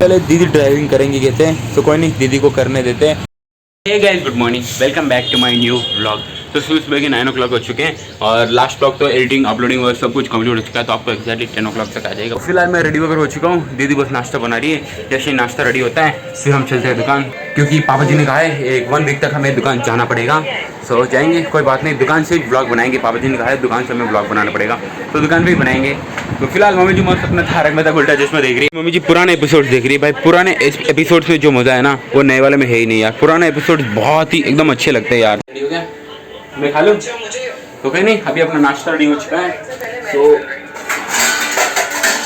पहले दीदी ड्राइविंग करेंगी कहते हैं, तो कोई नहीं दीदी को करने देते हैं। Hey guys, good morning, welcome back to my new vlog. तो सुबह के 9 o'clock हो चुके हैं और लास्ट व्लॉग तो एडिटिंग अपलोडिंग और सब कुछ कंप्लीट हो चुका है, तो आपको एक्जैक्टली 10 o'clock तक आ जाएगा। फिलहाल मैं रेडी वगैरह हो चुका हूँ, दीदी बस नाश्ता बना रही है। जैसे ही नाश्ता रेडी होता है फिर हम चलते हैं दुकान, क्योंकि पापा जी ने कहा है 1 वीक तक हमें दुकान जाना पड़ेगा। सो जाएंगे, कोई बात नहीं, दुकान से ब्लॉग बनाएंगे। पापा जी ने कहा है दुकान से हमें ब्लॉग बनाना पड़ेगा, तो दुकान पर ही बनाएंगे। तो फिलहाल मम्मी जी मस्त अपना थारक मेहता का उल्टा चश्मा देख रही है। मम्मी जी पुराने एपिसोड देख रही है। भाई पुराने एपिसोड में जो मजा है ना वो नए वाले में है ही नहीं यार। पुराने एपिसोड बहुत ही एकदम अच्छे लगते हैं यार। रेडी हो गया, मैं खा लूँ तो कहीं नहीं, अभी अपना नाश्ता रेडी हो चुका है। तो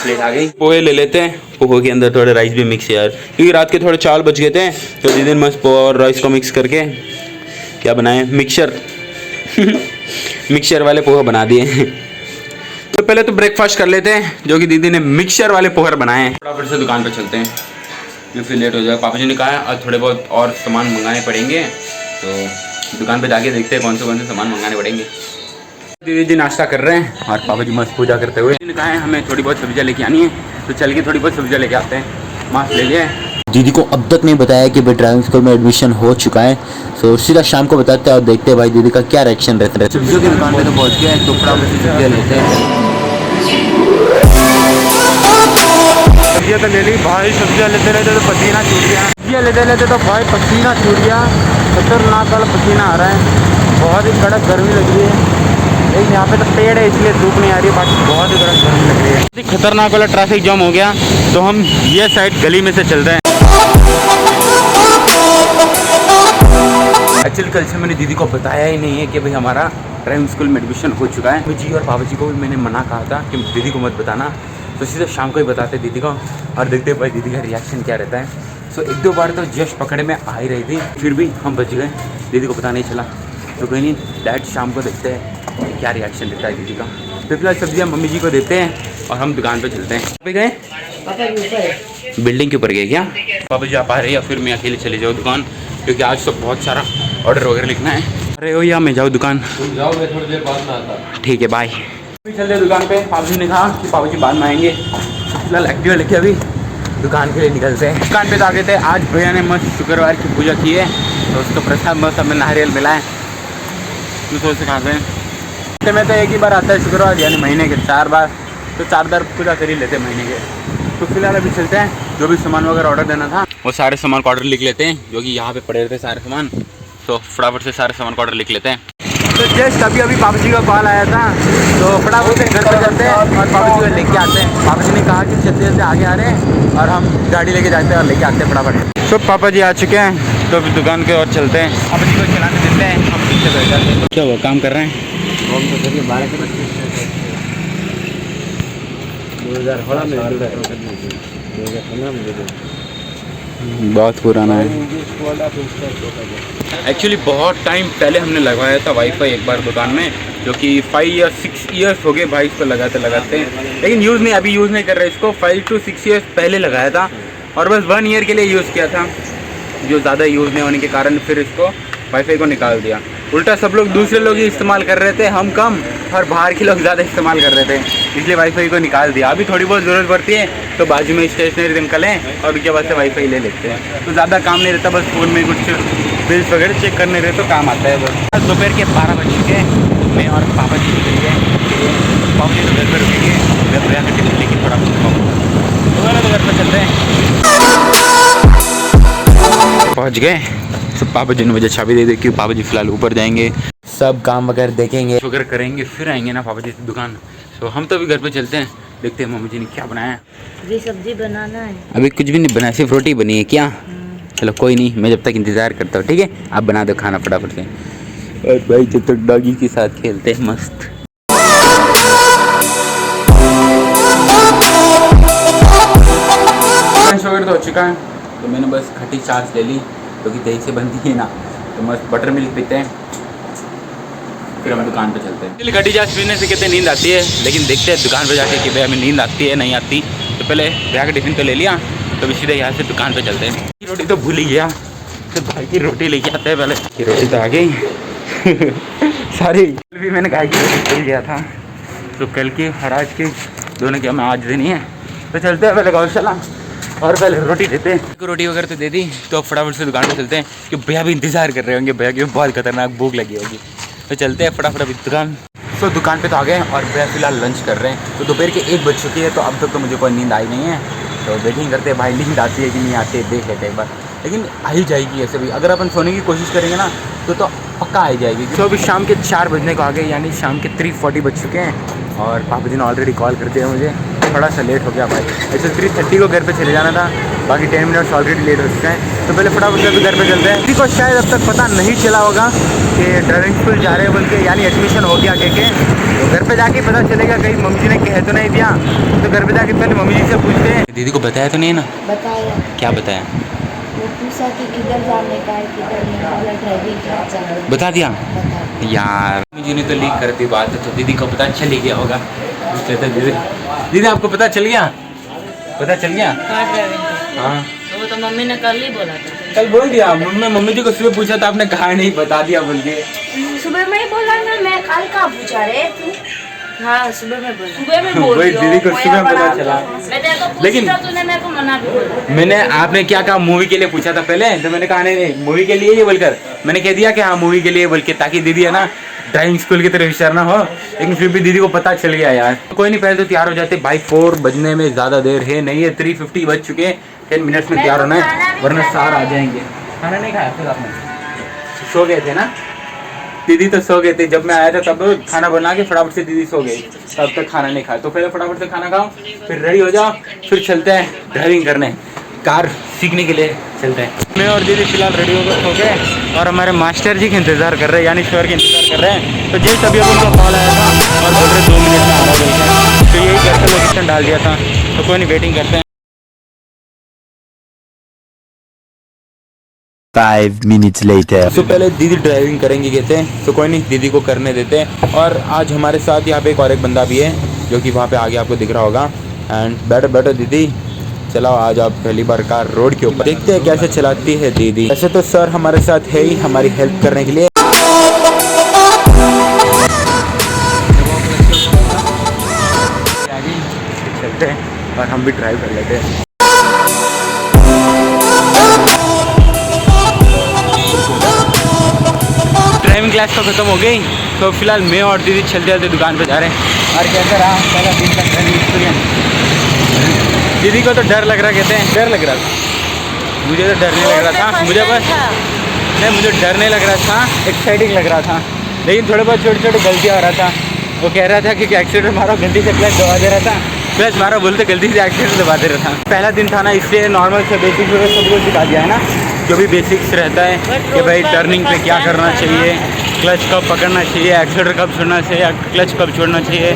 प्लेट आ गई, पोहे ले लेते हैं। पोहे के अंदर थोड़े राइस भी मिक्स है यार, क्योंकि रात के थोड़े चावल बच गए थे, तो दीदी ने मस्त पोहा और राइस को मिक्स करके क्या बनाए, मिक्सचर मिक्सचर वाले पोहे बना दिए। तो पहले तो ब्रेकफास्ट कर लेते हैं, जो कि दीदी ने मिक्सचर वाले पोहे बनाए हैं। थोड़ा फिर से दुकान पर चलते हैं, जो फिर लेट हो जाएगा। पापा जी ने कहा है और थोड़े बहुत और सामान मंगाने पड़ेंगे, तो दुकान पे जाके देखते हैं कौन से सामान मंगाने पड़ेंगे। दीदी जी नाश्ता कर रहे हैं और पापा जी मस्त पूजा करते हुए। दीदी ने कहा है हमें थोड़ी बहुत सब्जियाँ लेके आनी है, तो चल के थोड़ी बहुत सब्जियाँ लेके आते हैं। मास्क ले लिए। दीदी को अब तक नहीं बताया कि भाई ड्राइविंग स्कूल में एडमिशन हो चुका है, तो सीधा शाम को बताते हैं और देखते हैं भाई दीदी का क्या रिएक्शन रहता है। सब्जियों की दुकान पे तो पहुँच गए हैं, तो फटाफट से सब्जियाँ लेते हैं। सब्जियाँ तो ले ली भाई, सब्जियाँ लेते लेते तो पसीना छूट गया। सब्जियाँ लेते लेते तो भाई पसीना छूट गया, खतरनाक वाला पसीना आ रहा है। बहुत ही कड़क गर्मी लग रही है। एक यहाँ पे तो पेड़ है इसलिए धूप नहीं आ रही है, बाकी बहुत ही कड़क गर्मी लग रही है। खतरनाक वाला ट्रैफिक जाम हो गया, तो हम ये साइड गली में से चल रहे हैं। एक्चुअली कल से मैंने दीदी को बताया ही नहीं है कि भाई हमारा ड्राइविंग स्कूल में एडमिशन हो चुका है। मम्मी जी और पापा जी को भी मैंने मना कहा था कि दीदी को मत बताना, तो सीधे शाम को ही बताते दीदी को, और देखते भाई दीदी का रिएक्शन क्या रहता है। सो 1-2 बार तो जस्ट पकड़े में आ ही रही थी, फिर भी हम बच गए, दीदी को पता नहीं चला। तो कोई नहीं, डायरेक्ट शाम को देखते हैं क्या रिएक्शन रहता है दीदी का। तो फिलहाल सब्जियाँ मम्मी जी को देते हैं और हम दुकान पे चलते हैं। पे गए बिल्डिंग के ऊपर गए क्या? पापा जी आप आ रहे हैं या फिर मैं अकेले चले जाऊँ दुकान, क्योंकि आज तो बहुत सारा ऑर्डर वगैरह लिखना है। अरे हो या मैं जाऊँ दुकान? जाओ, मैं थोड़ी देर बाद में आता। ठीक है, बाय। अभी चल रहे दुकान पे। पापा जी ने कहा कि पापा जी बाद में आएंगे। फिलहाल एक्टिवा लेके अभी दुकान के लिए निकलते हैं। दुकान पे तो आ गए थे। आज भैया ने मस्त शुक्रवार की पूजा की है, तो उसको प्रसाद मस्त हमें नारियल मिला है, तो सोच से खाते हैं। मैं तो एक ही बार आता है शुक्रवार, यानी महीने के 4 बार, तो 4 बार पूजा कर ही लेते हैं महीने के। तो फिलहाल अभी चलते हैं, जो भी सामान वगैरह ऑर्डर देना था वो सारे सामान का ऑर्डर लिख लेते हैं, जो कि यहाँ पे पड़े रहते हैं सारे सामान। तो फटाफट से सारे सामान का ऑर्डर लिख लेते हैं। तो जस्ट अभी पापा जी का कॉल आया था, तो फटाफट से घर पे चलते हैं और पापा जी को लेके आते हैं। पापा जी ने कहा कि चलते चलते आगे आ रहे हैं और हम गाड़ी लेके जाते हैं और लेके आते हैं फटाफट। तो पापा जी आ चुके हैं, तो अभी दुकान की ओर चलते हैं। पापा जी को चलाने देते हैं, हम पीछे बैठ जाते हैं। क्या वो काम कर रहे हैं? हम तो करिए 12 के 2016 में 2015 में बहुत पुराना है। एक्चुअली बहुत टाइम पहले हमने लगवाया था वाईफाई एक बार दुकान में, जो कि 5 या 6 ईयर्स हो गए भाई इसको लगाते लेकिन यूज़ नहीं, अभी यूज़ नहीं कर रहे इसको। 5 to 6 ईयर्स पहले लगाया था और बस 1 ईयर के लिए यूज़ किया था, जो ज़्यादा यूज़ नहीं होने के कारण फिर इसको वाईफाई को निकाल दिया। उल्टा सब लोग दूसरे लोग ही इस्तेमाल कर रहे थे, हम कम, और बाहर के लोग ज़्यादा इस्तेमाल कर रहे थे, इसलिए वाईफाई को निकाल दिया। अभी थोड़ी बहुत ज़रूरत पड़ती है तो बाजू में स्टेशनरी निकल लें और उसके बाद से वाईफाई ले लेते हैं। तो ज़्यादा काम नहीं रहता, बस फ़ोन में कुछ बिल्स वगैरह चेक करने रहे तो काम आता है। बस दोपहर के 12 बज चुके हैं, मैं और पापा जी निकल गए। पापा जी तो घर पर रुकेंगे, घर पर आकर टिफिन लेके थोड़ा तो घर पर चलते हैं। पहुँच गए। तो पापा जी ने मुझे चाबी दे दी कि पापा जी फिलहाल ऊपर जाएंगे, सब काम वगैरह देखेंगे वगैरह करेंगे, फिर आएंगे ना पापा जी की दुकान। तो हम तो अभी घर पे चलते हैं, देखते हैं मम्मी जी ने क्या बनाया। अभी सब्जी बनाना है। अभी कुछ भी नहीं बनाया, सिर्फ रोटी बनी है क्या? चलो कोई नहीं, मैं जब तक इंतज़ार करता हूँ, ठीक है? आप बना दो खाना फटाफट से। और भाई जब तक डॉगी के साथ खेलते हैं मस्त। वगैरह तो हो चुका है, तो मैंने बस खट्टी छाछ ले ली, क्योंकि दही से बनती है ना, तो मस्त बटर मिल्क पीते हैं, फिर हम दुकान पे चलते हैं। खट्टी छाछ पीने से कहते नींद आती है, लेकिन देखते हैं दुकान पे जाके कि भाई हमें नींद आती है नहीं आती। तो पहले भैया का टिफिन तो ले लिया, तो भी सीधे यहाँ से दुकान पे चलते हैं। रोटी तो भूल ही गया, तो भाई की रोटी लेके आते हैं पहले। की रोटी तो आ गई सारी भी मैंने गाय की रोटी भूल गया था, तो कल की और आज की दोनों की हमें आज देनी है। तो चलते हैं पहले गौशाला और पहले रोटी देते हैं, रोटी वगैरह तो दे दी, तो अब फटाफट से दुकान पे चलते हैं कि भैया भी इंतजार कर रहे होंगे, भैया की बहुत खतरनाक भूख लगी होगी। तो चलते हैं फटाफट अभी दुकान। तो दुकान पे तो आ गए और भैया फिलहाल लंच कर रहे हैं। तो दोपहर के 1 बज चुकी है, तो अब तक तो मुझे कोई नींद आई नहीं है। तो वेटिंग करते हैं, भाई नींद आती है कि नहीं आती है देख लेते हैं एक बार, लेकिन आ ही जाएगी ऐसे भी। अगर अपन सोने की कोशिश करेंगे ना तो पक्का आ ही जाएगी। तो अभी शाम के 4 बजने को आ गए, यानी शाम के 3:40 बज चुके हैं। और पापा जी ने ऑलरेडी कॉल कर दिया मुझे, थोड़ा सा लेट हो गया भाई। ऐसे 3:30 को घर पे चले जाना था, बाकी 10 मिनट्स ऑलरेडी लेट हो चुके हैं। तो पहले फटाफट से घर पे चलते हैं। किसी को शायद अब तक पता नहीं चला होगा कि ड्राइविंग स्कूल जा रहे हैं बोल के, यानी एडमिशन हो गया के। तो घर पे जाके पता चलेगा, कहीं मम्मी जी ने कह तो नहीं दिया। तो घर पे जाके पहले मम्मी जी से पूछते हैं। दीदी को बताया तो नहीं ना? बताया, क्या बताया? वो पूछा कि किधर जाने का है, किधर नहीं, बोला ड्राइविंग क्लास जाना है। बता दिया बता यार। मम्मी जी ने तो लीक कर दी बात, तो दीदी को पता चल ही गया होगा। पूछते थे दीदी, दीदी आपको पता चल गया? पता चल गया? कहाँ ड्राइविंग का? हाँ वो तो मम्मी ने कल ही बोला था। कल बोल दिया। मम्मी जी को सुबह पूछा था, आपने कहा नहीं, बता दिया बोल के। सुबह में ही बोला ना, मैं कल का पूछा रे तू। हाँ सुबह में बोला, सुबह में बोल वही दियो। दीदी को सुबह पता चला। मैं तेरे को पूछी लेकिन- तो तूने मेरे को मना भी बोला। मैंने, आपने क्या कहा, मूवी के लिए पूछा था पहले, तो मैंने कहा नहीं मूवी के लिए ये बोलकर मैंने कह दिया कि हाँ मूवी के लिए बोल के, ताकि दीदी है ना ड्राइविंग स्कूल की तरह होशियार ना हो। लेकिन फिर भी दीदी को पता चल गया यार। कोई नहीं, पहले तो तैयार हो जाते भाई, 4 बजने में ज़्यादा देर है नहीं है, 3:50 बज चुके हैं। 10 मिनट्स में तैयार होना है, वरना सार आ जाएंगे। खाना नहीं खाया फिर आपने? सो गए थे ना? दीदी तो सो गए थे, जब मैं आया था तब खाना बना के फटाफट से दीदी सो गई, तब तक खाना नहीं खाया। तो पहले फटाफट से खाना खाओ, फिर रेडी हो जाओ, फिर चलते हैं ड्राइविंग करने, कार सीखने के लिए चलते हैं। मैं और दीदी फिलहाल रेडी हो गए और हमारे मास्टर जी का इंतज़ार कर रहे हैं, यानी सर का इंतज़ार कर रहे हैं। तो जैसे अभी उनका कॉल आया था और बोल रहे 2 मिनट में आ रहा है, तो यही घर से लोकेशन डाल दिया था। तो कोई नहीं, वेटिंग करते हैं। 5 minutes later. तो पहले दीदी ड्राइविंग करेंगे कहते हैं, तो कोई नहीं दीदी को करने देते हैं। और आज हमारे साथ यहाँ पे एक बंदा भी है, जो कि वहाँ पे आगे आपको दिख रहा होगा। एंड बैठो दीदी, चलाओ आज आप पहली बार कार रोड के ऊपर, देखते हैं कैसे चलाती है दीदी। वैसे तो सर हमारे साथ है ही हमारी हेल्प करने के लिए। आगे चलते हैं और हम भी ड्राइव कर लेते हैं। ड्राइविंग क्लास तो खत्म हो गई, तो फिलहाल मैं और दीदी चलते चलते दुकान पे जा रहे हैं। और कैसा रहा पहला दिन का ड्राइविंग एक्सपीरियंस? दीदी को तो डर लग रहा, कहते हैं डर लग रहा था। मुझे तो डर नहीं लग रहा था, मुझे बस नहीं, मुझे डर नहीं लग रहा था, एक्साइटिंग लग रहा था। लेकिन थोड़े बहुत छोटे छोटे गलतियाँ हो रहा था। वो कह रहा था कि एक्सीडेंट मारो, गलती से क्लच दबा दे रहा था, क्लच मारो बोलते गलती से एक्सीडेंट दबा दे रहा था। पहला दिन था ना, इसलिए नॉर्मल से बेसिक सब कुछ सिखा दिया है ना, जो भी बेसिक्स रहता है कि भाई टर्निंग पे क्या करना चाहिए, क्लच कब पकड़ना चाहिए, एक्सीलेटर कब छोड़ना चाहिए, क्लच कब छोड़ना चाहिए,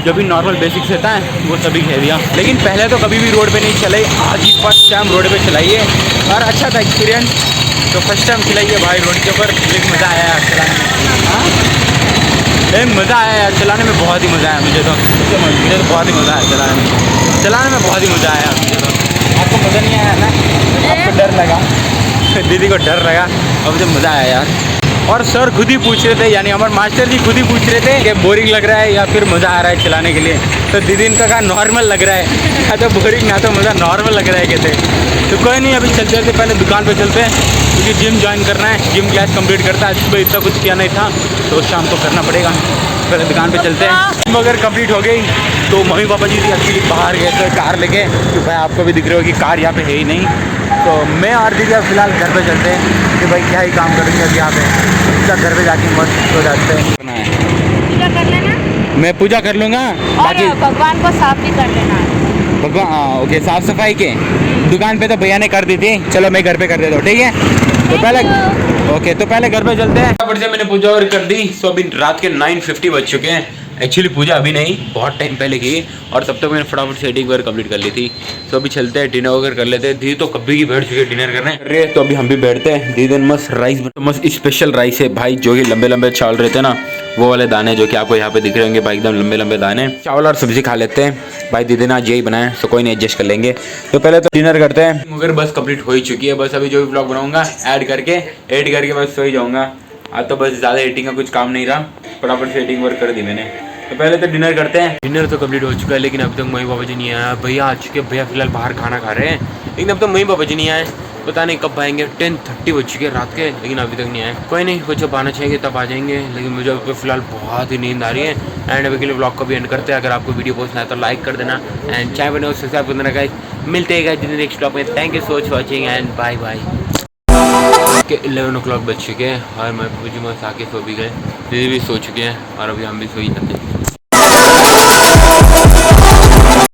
जो भी नॉर्मल बेसिक्स रहता है वो सभी कह दिया। लेकिन पहले तो कभी भी रोड पे नहीं चलाई, आज ही फर्स्ट टाइम रोड पे चलाइए और अच्छा था एक्सपीरियंस। तो फर्स्ट टाइम चलाइए भाई रोड के ऊपर, लेकिन मज़ा आया यार चलाने में। हाँ मज़ा आया यार चलाने में, बहुत ही मज़ा आया मुझे तो बहुत ही मज़ा आया चलाने में बहुत ही मज़ा आया मुझे तो। आपको मज़ा नहीं आया ना? आपको डर लगा? दीदी को डर लगा और मुझे मज़ा आया यार। और सर खुद ही पूछ रहे थे, यानी हमारे मास्टर जी खुद ही पूछ रहे थे कि बोरिंग लग रहा है या फिर मज़ा आ रहा है चलाने के लिए। तो दीदी इनका कहा नॉर्मल लग रहा है, ना तो बोरिंग ना तो मज़ा, नॉर्मल लग रहा है कहते। तो कोई नहीं, अभी चलते चलते पहले दुकान पे चलते हैं, क्योंकि जिम ज्वाइन करना है, जिम क्लास कंप्लीट करता है। सुबह इतना कुछ किया नहीं था, तो शाम को करना पड़ेगा। पहले दुकान पे चलते हैं। जिम अगर कंप्लीट हो गई तो मम्मी पापा जी एक्चुअली बाहर गए थे कार लेके, कि भाई आपको भी दिख रहा हो कि कार यहाँ पे है ही नहीं। तो मैं और दीदी फिलहाल घर पे चलते हैं कि भाई क्या ही काम करेंगे अभी यहाँ पे, क्या घर पे जाके मस्त हो जाते हैं। पूजा कर लेना, मैं पूजा कर लूँगा, और बाकी भगवान को साफ भी कर लेना। भगवान हाँ ओके, साफ सफाई के दुकान पे तो भैया ने कर दी थी, चलो मैं घर पे कर देता हूँ, ठीक है? तो पहले ओके, तो पहले घर पे चलते हैं। फटाफट से मैंने पूजा और कर दी। सो अभी रात के 9:50 बज चुके हैं। एक्चुअली पूजा अभी नहीं, बहुत टाइम पहले की, और तब तक मैंने फटाफट से एडिटिंग वगैरह कंप्लीट कर ली थी। तो अभी चलते हैं, डिनर वगैरह कर लेते हैं। दीदी तो कभी की बैठ चुकी है डिनर करने रे, तो अभी हम भी बैठते हैं। दीदी ने मस्त राइस, मस्त स्पेशल राइस है भाई, जो कि लंबे लंबे चावल रहते हैं ना, वो वाले दाने जो कि आपको यहाँ पे दिख रहे होंगे भाई, एकदम लंबे लंबे दाने। चावल और सब्जी खा लेते हैं भाई, दीदी ने आज यही बनाया, तो कोई नहीं, एडजस्ट कर लेंगे। तो पहले तो डिनर करते हैं, मगर बस कंप्लीट हो ही चुकी है। बस अभी जो भी ब्लॉग बनाऊंगा एड करके बस सो ही जाऊँगा। आज तो बस ज़्यादा एडिटिंग का कुछ काम नहीं रहा, फटाफट से एडिटिंग वर्क कर दी मैंने। तो पहले तो डिनर करते हैं। डिनर तो कंप्लीट हो चुका है लेकिन अभी तक मम्मी पापा जी नहीं आया। भैया आ चुके हैं, भैया फिलहाल बाहर खाना खा रहे हैं लेकिन अब तक मम्मी पापा जी नहीं आए। पता नहीं कब आएंगे, 10:30 बज चुके हैं रात के लेकिन अभी तक नहीं आए। कोई नहीं, वो जब आना चाहिए तब आ जाएंगे, लेकिन मुझे अभी फिलहाल बहुत ही नींद आ रही है। एंड अभी के लिए ब्लॉग को भी एंड करते हैं। अगर आपको वीडियो पसंद आए तो लाइक कर देना एंड चाहे बने सब्सक्राइब कर देना गाइस। मिलते हैं गाइस नेक्स्ट ब्लॉग में। Thank you so much watching and bye bye. 11 o'clock बज चुके हैं और मैं पूजी मस्त आके सो भी गए, दीदी भी सो चुके हैं और अभी हम भी सो ही जाते हैं।